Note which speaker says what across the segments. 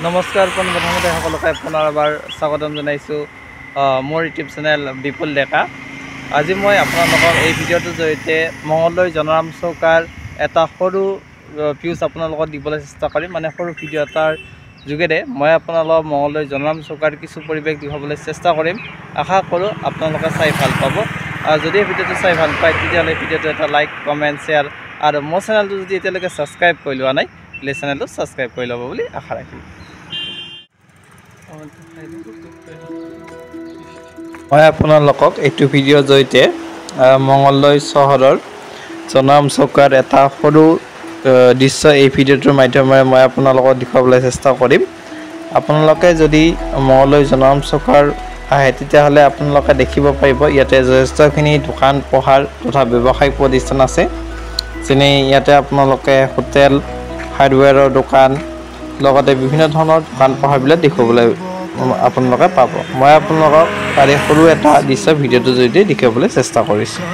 Speaker 1: নমস্কাৰ প্ৰথমতে সকলোকে পুনৰ এবাৰ স্বাগতম জনাইছোঁ মোৰ ইউটিউব চেনেল বিপুল ডেকা। আজি মই আপোনালোকক এই ভিডিঅ'টোৰ জৰিয়তে মঙলদৈ জনৰাম চৌকাৰ এটা সৰু ভিউজ আপোনালোকক দিবলৈ চেষ্টা কৰিম। মানে সৰু ভিডিঅ' এটাৰ যোগেৰে মই আপোনালোকক মঙলদৈ জনৰাম চৌকাৰ কিছু পৰিৱেশ দেখুৱাবলৈ চেষ্টা কৰিম। আশা কৰোঁ আপোনালোকে চাই ভাল পাব। যদি এই ভিডিঅ'টো চাই ভাল পায় তেতিয়াহ'লে ভিডিঅ'টো এটা লাইক, কমেণ্ট, শ্বেয়াৰ আৰু মোৰ চেনেলটো যদি এতিয়ালৈকে ছাবস্ক্ৰাইব কৰি লোৱা নাই প্লিজ চেনেলটো ছাবস্ক্ৰাইব কৰি ল'ব বুলি আশা ৰাখিলোঁ। মই আপোনালোকক এইটো ভিডিঅ'ৰ জৰিয়তে মঙলদৈ চহৰৰ জনৰাম চৌকাৰ এটা সৰু দৃশ্য এই ভিডিঅ'টোৰ মাধ্যমেৰে মই আপোনালোকক দেখুৱাবলৈ চেষ্টা কৰিম। আপোনালোকে যদি মঙলদৈ জনৰাম চৌকাৰ আহে তেতিয়াহ'লে আপোনালোকে দেখিব পাৰিব ইয়াতে যথেষ্টখিনি দোকান পোহাৰ তথা ব্যৱসায়িক প্ৰতিষ্ঠান আছে। যেনে ইয়াতে আপোনালোকে হোটেল, হাৰ্ডৱেৰৰ দোকান লগতে বিভিন্ন ধৰণৰ দোকান পোহাৰবিলাক দেখিবলৈ আপোনালোকে পাব। মই আপোনালোকক তাৰে সৰু এটা দৃশ্য ভিডিঅ'টোৰ জৰিয়তে দেখাবলৈ চেষ্টা কৰিছোঁ।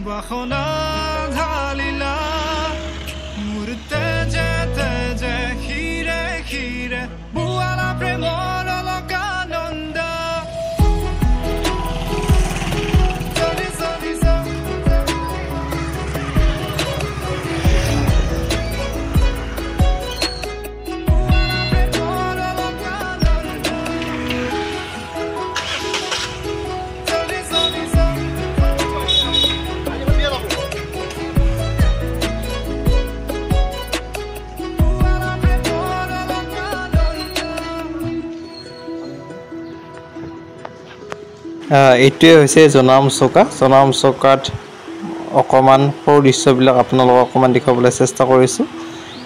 Speaker 2: বাসনা ঢালিলা মোৰ তেজে তেজে খিৰে খিৰে বুৱালা প্ৰেমৰ অলকানন্দ
Speaker 1: এইটোৱে হৈছে জনৰাম চৌকা। জনৰাম চৌকাত অকণমান সৰু দৃশ্যবিলাক আপোনালোকক অকণমান দেখুৱাবলৈ চেষ্টা কৰিছোঁ।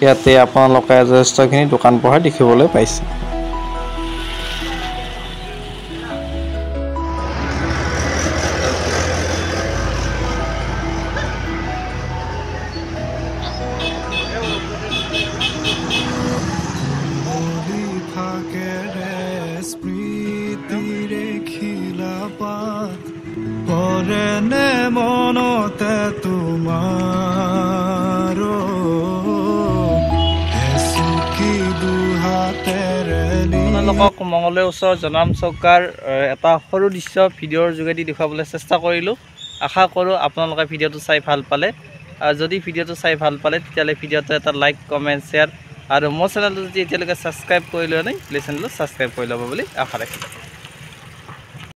Speaker 1: ইয়াতে আপোনালোকে যথেষ্টখিনি দোকান পোহাৰ দেখিবলৈ পাইছে।
Speaker 2: পৰেনে মনতে তোমাৰ
Speaker 1: আপোনালোকক মঙলদৈ ওচৰৰ জনৰাম চৌকাৰ এটা সৰু দৃশ্য ভিডিঅ'ৰ যোগেদি দেখুৱাবলৈ চেষ্টা কৰিলোঁ। আশা কৰোঁ আপোনালোকে ভিডিঅ'টো চাই ভাল পালে। যদি ভিডিঅ'টো চাই ভাল পালে তেতিয়াহ'লে ভিডিঅ'টো এটা লাইক, কমেণ্ট, শ্বেয়াৰ আৰু মোৰ চেনেলটো যদি এতিয়ালৈকে ছাবস্ক্ৰাইব কৰি লোৱা নাই প্লিজ চেনেলটো ছাবস্ক্ৰাইব কৰি ল'ব বুলি আশা ৰাখিলোঁ।